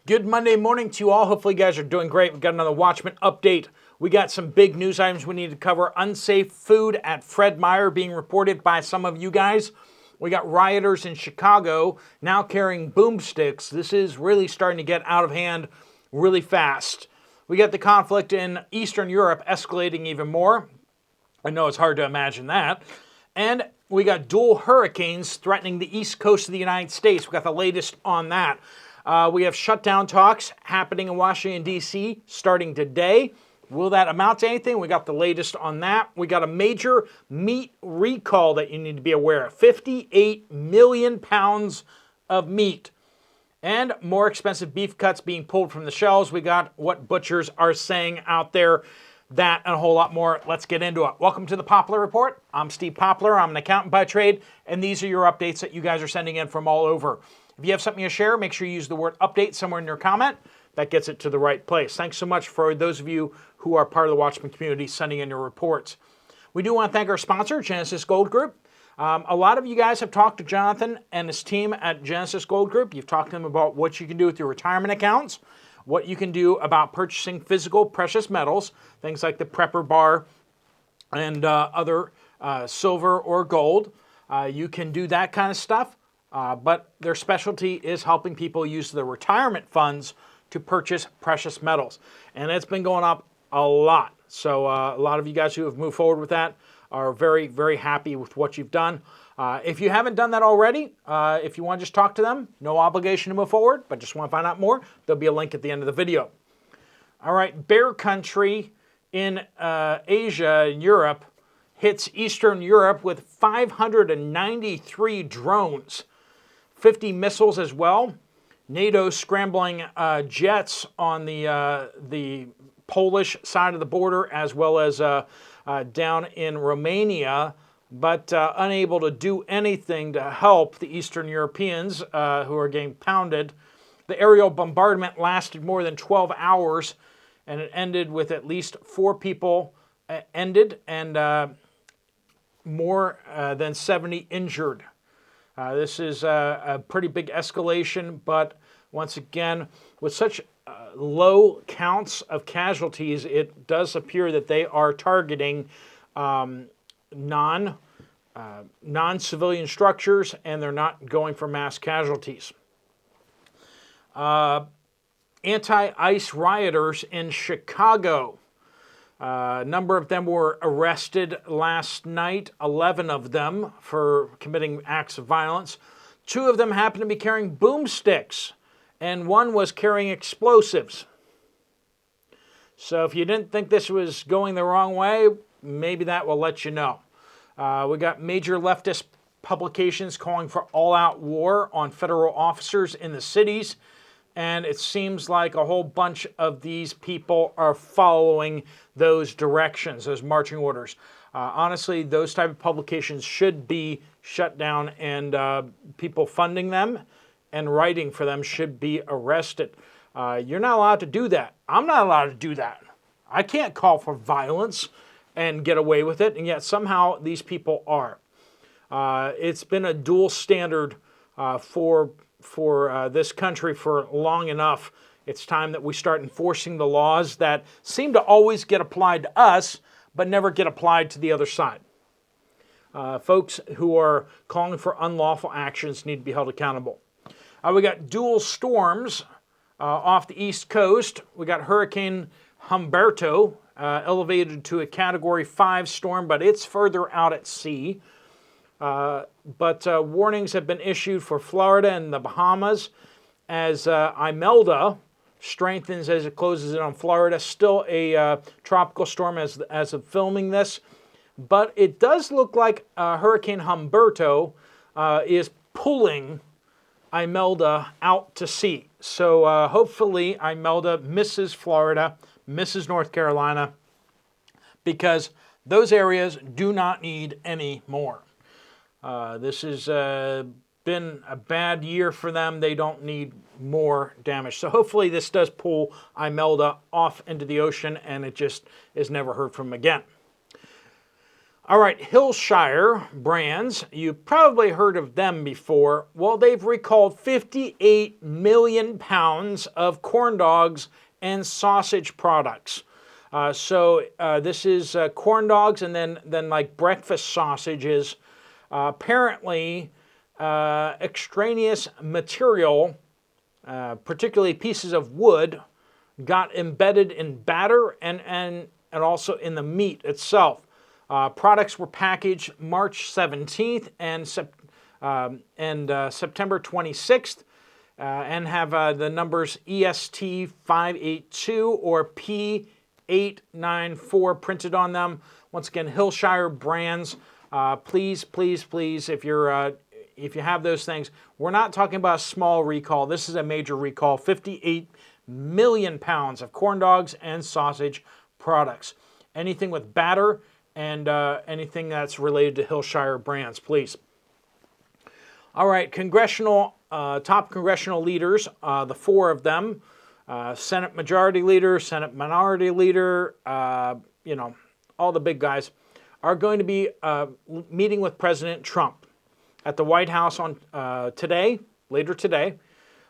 Good Monday morning to you all. Hopefully you guys are doing great. We've got another Watchmen update. We got some big news items we need to cover. Unsafe food at Fred Meyer being reported by some of you guys. We got rioters in Chicago now carrying boomsticks. This is really starting to get out of hand really fast. We got the conflict in Eastern Europe escalating even more. I know it's hard to imagine that. And we got dual hurricanes threatening the east coast of the United States. We got the latest on that. We have shutdown talks happening in Washington, D.C. starting today. Will that amount to anything? We got the latest on that. We got a major meat recall that you need to be aware of. 58 million pounds of meat. And more expensive beef cuts being pulled from the shelves. We got what butchers are saying out there. That and a whole lot more. Let's get into it. Welcome to the Poplar Report. I'm Steve Poplar. I'm an accountant by trade. And these are your updates that you guys are sending in from all over. If you have something to share, make sure you use the word update somewhere in your comment. That gets it to the right place. Thanks so much for those of you who are part of the Watchmen community sending in your reports. We do want to thank our sponsor, Genesis Gold Group. A lot of you guys have talked to Jonathan and his team at Genesis Gold Group. You've talked to them about what you can do with your retirement accounts, what you can do about purchasing physical precious metals, things like the Prepper Bar and other silver or gold. You can do that kind of stuff. But their specialty is helping people use their retirement funds to purchase precious metals. And it's been going up a lot. So a lot of you guys who have moved forward with that are very, very happy with what you've done. If you haven't done that already, if you want to just talk to them, no obligation to move forward, but just want to find out more, there'll be a link at the end of the video. All right, bear country in Asia and Europe hits Eastern Europe with 593 drones. 50 missiles as well. NATO scrambling jets on the Polish side of the border as well as down in Romania, but unable to do anything to help the Eastern Europeans who are getting pounded. The aerial bombardment lasted more than 12 hours and it ended with at least 4 people ended and more than 70 injured. This is a pretty big escalation, but once again, with such low counts of casualties, it does appear that they are targeting non-civilian structures, and they're not going for mass casualties. Anti-ICE rioters in Chicago. A number of them were arrested last night, 11 of them for committing acts of violence. 2 of them happened to be carrying boomsticks, and 1 was carrying explosives. So if you didn't think this was going the wrong way, maybe that will let you know. We got major leftist publications calling for all-out war on federal officers in the cities. And it seems like a whole bunch of these people are following those directions, those marching orders. Honestly, those type of publications should be shut down, and people funding them and writing for them should be arrested. You're not allowed to do that. I'm not allowed to do that. I can't call for violence and get away with it, and yet somehow these people are. It's been a dual standard for this country for long enough. It's time that we start enforcing the laws that seem to always get applied to us, but never get applied to the other side. Folks who are calling for unlawful actions need to be held accountable. We got dual storms off the East Coast. We got Hurricane Humberto elevated to a Category 5 storm, but it's further out at sea. But warnings have been issued for Florida and the Bahamas as Imelda strengthens as it closes in on Florida. Still a tropical storm as of filming this. But it does look like Hurricane Humberto is pulling Imelda out to sea. So hopefully Imelda misses Florida, misses North Carolina, because those areas do not need any more. This has been a bad year for them. They don't need more damage. So hopefully this does pull Imelda off into the ocean and it just is never heard from again. All right, Hillshire Brands, you probably heard of them before. Well, they've recalled 58 million pounds of corn dogs and sausage products. This is corn dogs and then like breakfast sausages. Apparently, extraneous material, particularly pieces of wood, got embedded in batter and also in the meat itself. Products were packaged March 17th and September 26th and have the numbers EST 582 or P894 printed on them. Once again, Hillshire Brands. Please, if you have those things, we're not talking about a small recall. This is a major recall. 58 million pounds of corn dogs and sausage products. Anything with batter and anything that's related to Hillshire Brands, please. All right, top congressional leaders, the four of them, Senate Majority Leader, Senate Minority Leader, all the big guys, are going to be meeting with President Trump at the White House on later today,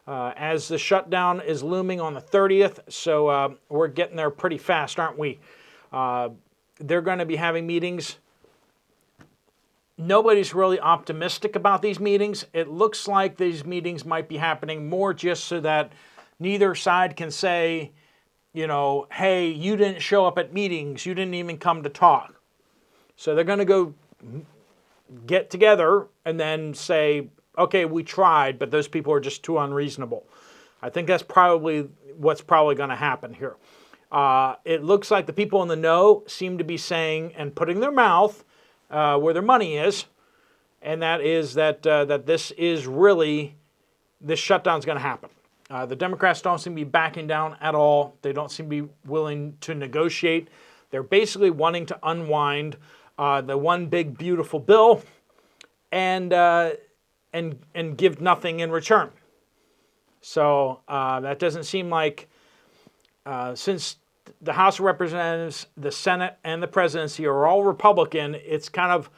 as the shutdown is looming on the 30th. So we're getting there pretty fast, aren't we? They're going to be having meetings. Nobody's really optimistic about these meetings. It looks like these meetings might be happening more just so that neither side can say, hey, you didn't show up at meetings. You didn't even come to talk. So they're going to go get together and then say, okay, we tried, but those people are just too unreasonable. I think that's probably what's probably going to happen here. It looks like the people in the know seem to be saying and putting their mouth where their money is, and that is that this shutdown is going to happen. The Democrats don't seem to be backing down at all. They don't seem to be willing to negotiate. They're basically wanting to unwind the one big beautiful bill and give nothing in return. So that doesn't seem like, since the House of Representatives, the Senate, and the presidency are all Republican, it's kind of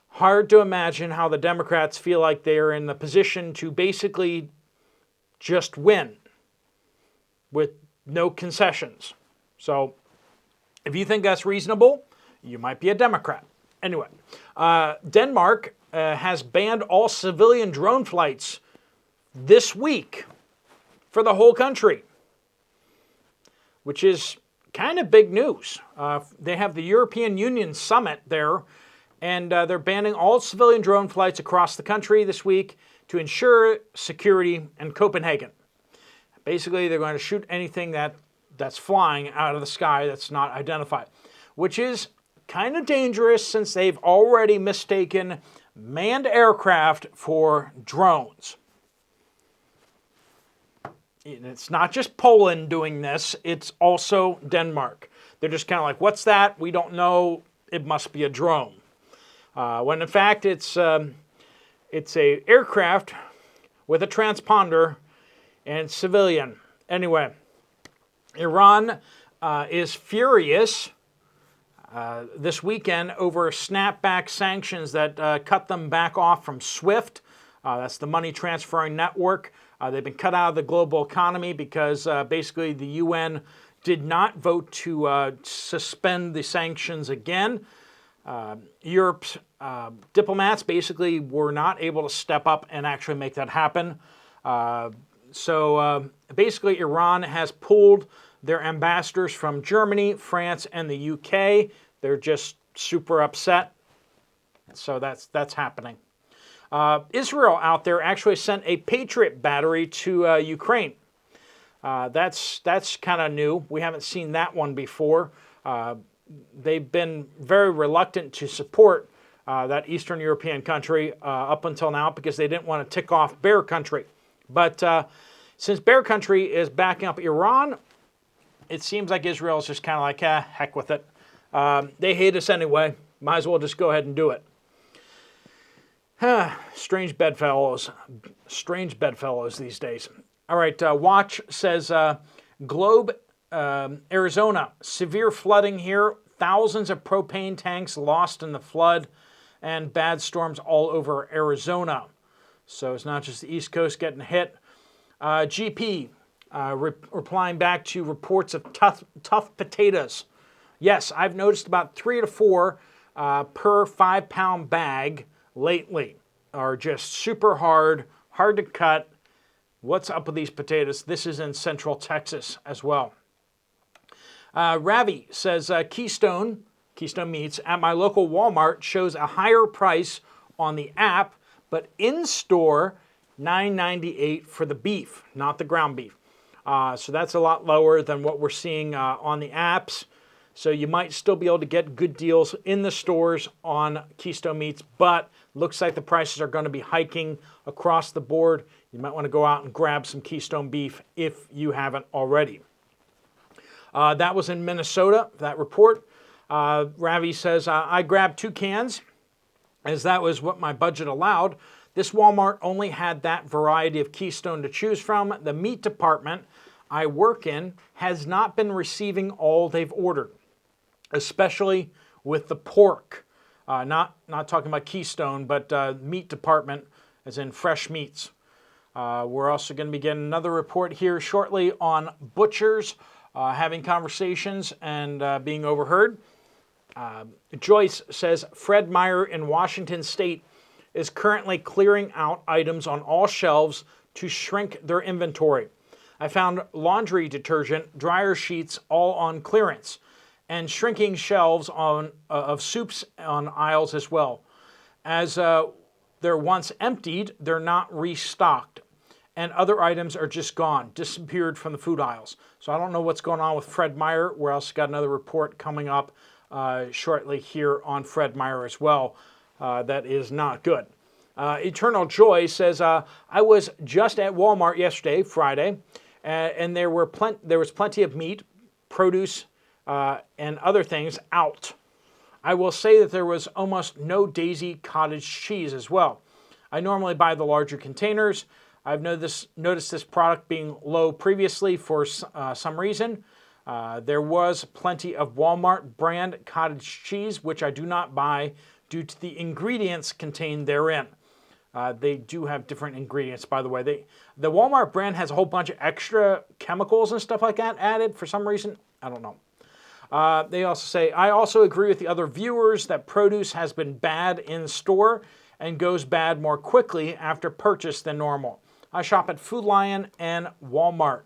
hard to imagine how the Democrats feel like they're in the position to basically just win with no concessions. So if you think that's reasonable, you might be a Democrat. Anyway, Denmark has banned all civilian drone flights this week for the whole country, which is kind of big news. They have the European Union summit there, and they're banning all civilian drone flights across the country this week to ensure security in Copenhagen. Basically, they're going to shoot anything that's flying out of the sky that's not identified, which is kind of dangerous since they've already mistaken manned aircraft for drones. It's not just Poland doing this, it's also Denmark. They're just kind of like, what's that? We don't know. It must be a drone. When in fact it's a aircraft with a transponder and civilian. Anyway, Iran is furious this weekend over snapback sanctions that cut them back off from SWIFT. That's the money transferring network. They've been cut out of the global economy because basically the UN did not vote to suspend the sanctions again. Europe's diplomats basically were not able to step up and actually make that happen. So basically Iran has pulled their ambassadors from Germany, France, and the UK. They're just super upset. So that's happening. Israel out there actually sent a Patriot battery to Ukraine. That's kind of new. We haven't seen that one before. They've been very reluctant to support that Eastern European country up until now because they didn't want to tick off Bear Country. But since Bear Country is backing up Iran, it seems like Israel is just kind of like, heck with it. They hate us anyway. Might as well just go ahead and do it. Strange bedfellows these days. All right, Watch says, Globe, Arizona, severe flooding here, thousands of propane tanks lost in the flood, and bad storms all over Arizona. So it's not just the East Coast getting hit. GP replying back to reports of tough potatoes. Yes, I've noticed about 3 to 4 per 5-pound bag lately are just super hard to cut. What's up with these potatoes? This is in Central Texas as well. Ravi says Keystone Meats at my local Walmart shows a higher price on the app, but in store $9.98 for the beef, not the ground beef. So that's a lot lower than what we're seeing on the apps. So you might still be able to get good deals in the stores on Keystone Meats, but looks like the prices are going to be hiking across the board. You might want to go out and grab some Keystone beef if you haven't already. That was in Minnesota, that report. Ravi says, I grabbed 2 cans as that was what my budget allowed. This Walmart only had that variety of Keystone to choose from. The meat department I work in has not been receiving all they've ordered, especially with the pork. Not talking about Keystone, but meat department as in fresh meats. We're also going to be getting another report here shortly on butchers having conversations and being overheard. Joyce says Fred Meyer in Washington State is currently clearing out items on all shelves to shrink their inventory. I found laundry detergent, dryer sheets all on clearance, and shrinking shelves of soups on aisles as well. As they're once emptied, they're not restocked, and other items are just gone, disappeared from the food aisles. So I don't know what's going on with Fred Meyer. We're also got another report coming up shortly here on Fred Meyer as well. That is not good. Eternal Joy says, I was just at Walmart yesterday, Friday, and there was plenty of meat, produce, and other things out. I will say that there was almost no Daisy cottage cheese as well. I normally buy the larger containers. I've noticed this product being low previously for some reason. There was plenty of Walmart brand cottage cheese, which I do not buy due to the ingredients contained therein. They do have different ingredients, by the way. The Walmart brand has a whole bunch of extra chemicals and stuff like that added for some reason. I don't know. They also say, I also agree with the other viewers that produce has been bad in store and goes bad more quickly after purchase than normal. I shop at Food Lion and Walmart.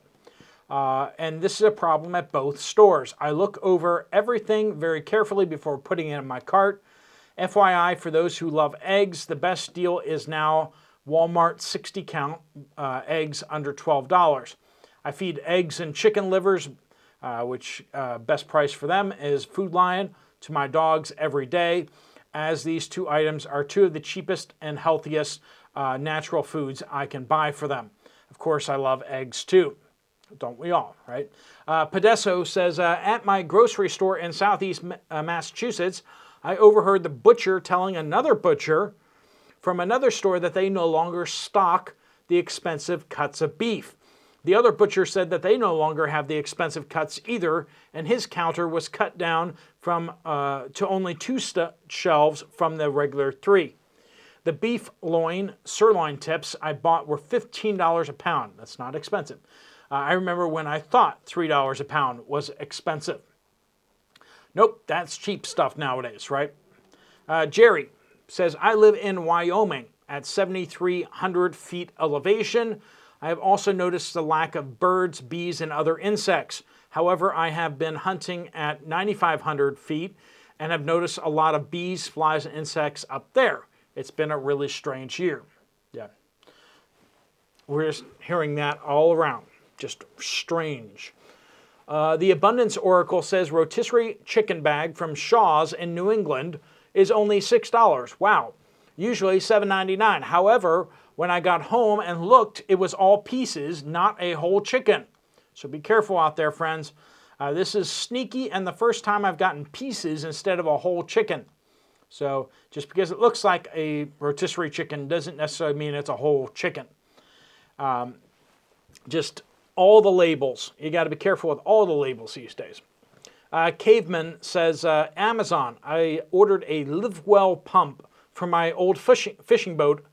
And this is a problem at both stores. I look over everything very carefully before putting it in my cart. FYI, for those who love eggs, the best deal is now Walmart 60-count eggs under $12. I feed eggs and chicken livers, which best price for them is Food Lion, to my dogs every day, as these 2 items are 2 of the cheapest and healthiest natural foods I can buy for them. Of course, I love eggs too. Don't we all, right? Podesso says, at my grocery store in Southeast Massachusetts, I overheard the butcher telling another butcher from another store that they no longer stock the expensive cuts of beef. The other butcher said that they no longer have the expensive cuts either, and his counter was cut down from to only 2 shelves from the regular 3. The beef sirloin tips I bought were $15 a pound. That's not expensive. I remember when I thought $3 a pound was expensive. Nope, that's cheap stuff nowadays, right? Jerry says, I live in Wyoming at 7,300 feet elevation. I have also noticed the lack of birds, bees, and other insects. However, I have been hunting at 9,500 feet and have noticed a lot of bees, flies, and insects up there. It's been a really strange year. Yeah. We're just hearing that all around. Just strange. The Abundance Oracle says rotisserie chicken bag from Shaw's in New England is only $6. Wow. Usually $7.99. However, when I got home and looked, it was all pieces, not a whole chicken. So be careful out there, friends. This is sneaky and the first time I've gotten pieces instead of a whole chicken. So just because it looks like a rotisserie chicken doesn't necessarily mean it's a whole chicken. Just all the labels. You got to be careful with all the labels these days. Caveman says, Amazon, I ordered a Live Well pump for my old fishing boat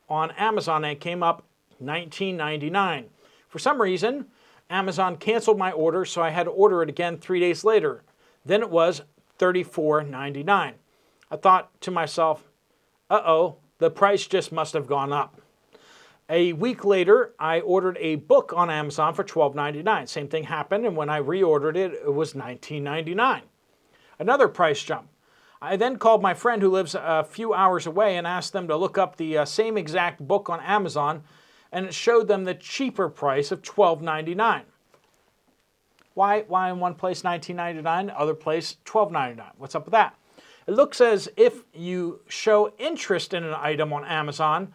on Amazon and it came up $19.99. For some reason, Amazon canceled my order, so I had to order it again 3 days later. Then it was $34.99. I thought to myself, uh-oh, the price just must have gone up. A week later, I ordered a book on Amazon for $12.99. Same thing happened, and when I reordered it, it was $19.99. Another price jump. I then called my friend who lives a few hours away and asked them to look up the same exact book on Amazon, and it showed them the cheaper price of $12.99. Why in one place $19.99, other place $12.99? What's up with that? It looks as if you show interest in an item on Amazon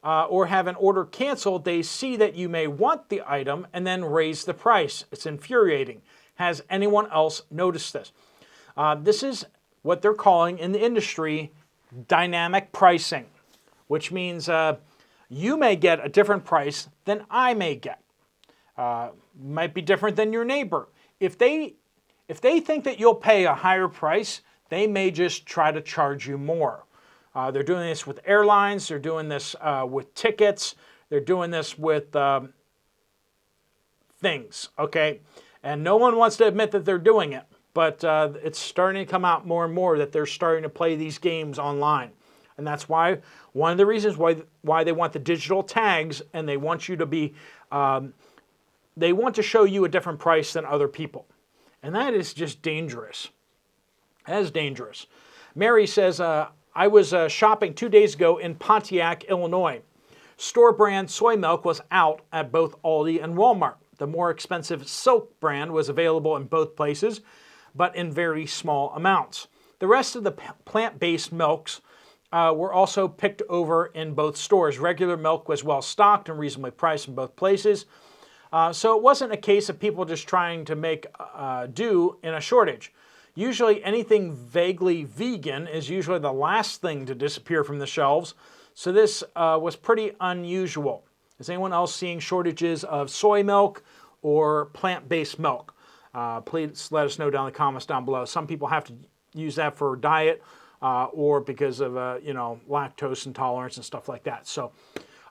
or have an order canceled, they see that you may want the item and then raise the price. It's infuriating. Has anyone else noticed this? This is what they're calling in the industry dynamic pricing, which means you may get a different price than I may get. Might be different than your neighbor. If they think that you'll pay a higher price, they may just try to charge you more. They're doing this with airlines. They're doing this with tickets. They're doing this with things, okay? And no one wants to admit that they're doing it, but it's starting to come out more and more that they're starting to play these games online. And that's why, one of the reasons why they want the digital tags, and they want you to be, they want to show you a different price than other people. And that is just dangerous. That is dangerous. Mary says, I was shopping 2 days ago in Pontiac, Illinois. Store brand soy milk was out at both Aldi and Walmart. The more expensive Silk brand was available in both places, but in very small amounts. The rest of the plant-based milks were also picked over in both stores. Regular milk was well stocked and reasonably priced in both places. So it wasn't a case of people just trying to make do in a shortage. Usually anything vaguely vegan is usually the last thing to disappear from the shelves, so this was pretty unusual. Is anyone else seeing shortages of soy milk or plant-based milk? Please let us know down in the comments down below. Some people have to use that for diet or because of lactose intolerance and stuff like that. So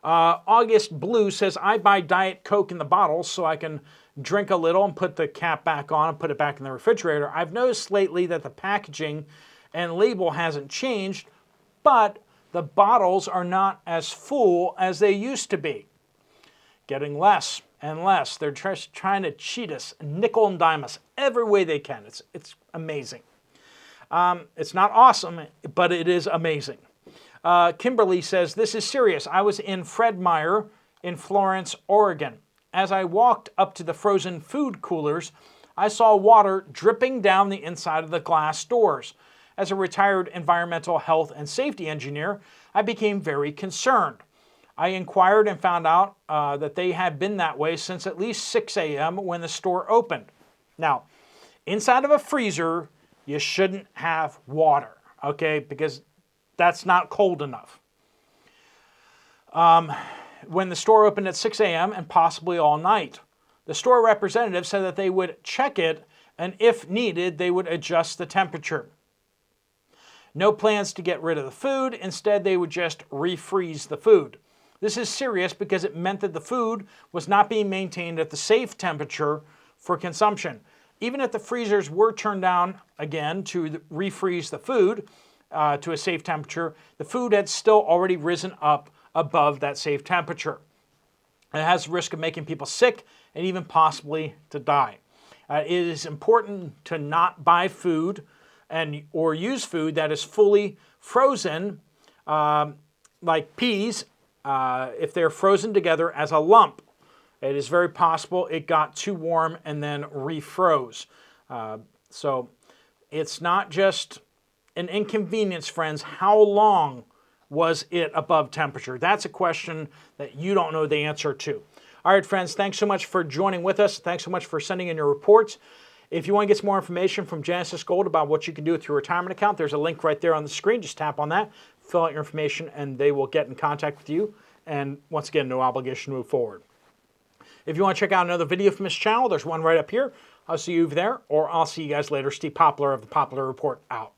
August Blue says, I buy Diet Coke in the bottles so I can drink a little and put the cap back on and put it back in the refrigerator. I've noticed lately that the packaging and label hasn't changed, but the bottles are not as full as they used to be. Getting less and less. They're just trying to cheat us, nickel and dime us every way they can. It's amazing. It's not awesome, but it is amazing. Kimberly says, this is serious. I was in Fred Meyer in Florence, Oregon. As I walked up to the frozen food coolers, I saw water dripping down the inside of the glass doors. As a retired environmental health and safety engineer, I became very concerned. I inquired and found out that they had been that way since at least 6 a.m. when the store opened. Now, inside of a freezer, you shouldn't have water, okay, because that's not cold enough. When the store opened at 6 a.m. and possibly all night. The store representative said that they would check it, and if needed, they would adjust the temperature. No plans to get rid of the food. Instead, they would just refreeze the food. This is serious because it meant that the food was not being maintained at the safe temperature for consumption. Even if the freezers were turned down again to refreeze the food to a safe temperature, the food had still already risen up above that safe temperature. It has the risk of making people sick and even possibly to die. It is important to not buy food or use food that is fully frozen, like peas, if they're frozen together as a lump. It is very possible it got too warm and then refroze. So it's not just an inconvenience, friends. How long was it above temperature? That's a question that you don't know the answer to. All right, friends, thanks so much for joining with us. Thanks so much for sending in your reports. If you want to get some more information from Genesis Gold about what you can do with your retirement account, there's a link right there on the screen. Just tap on that, fill out your information, and they will get in contact with you. And once again, no obligation to move forward. If you want to check out another video from this channel, there's one right up here. I'll see you there, or I'll see you guys later. Steve Poplar of the Poplar Report out.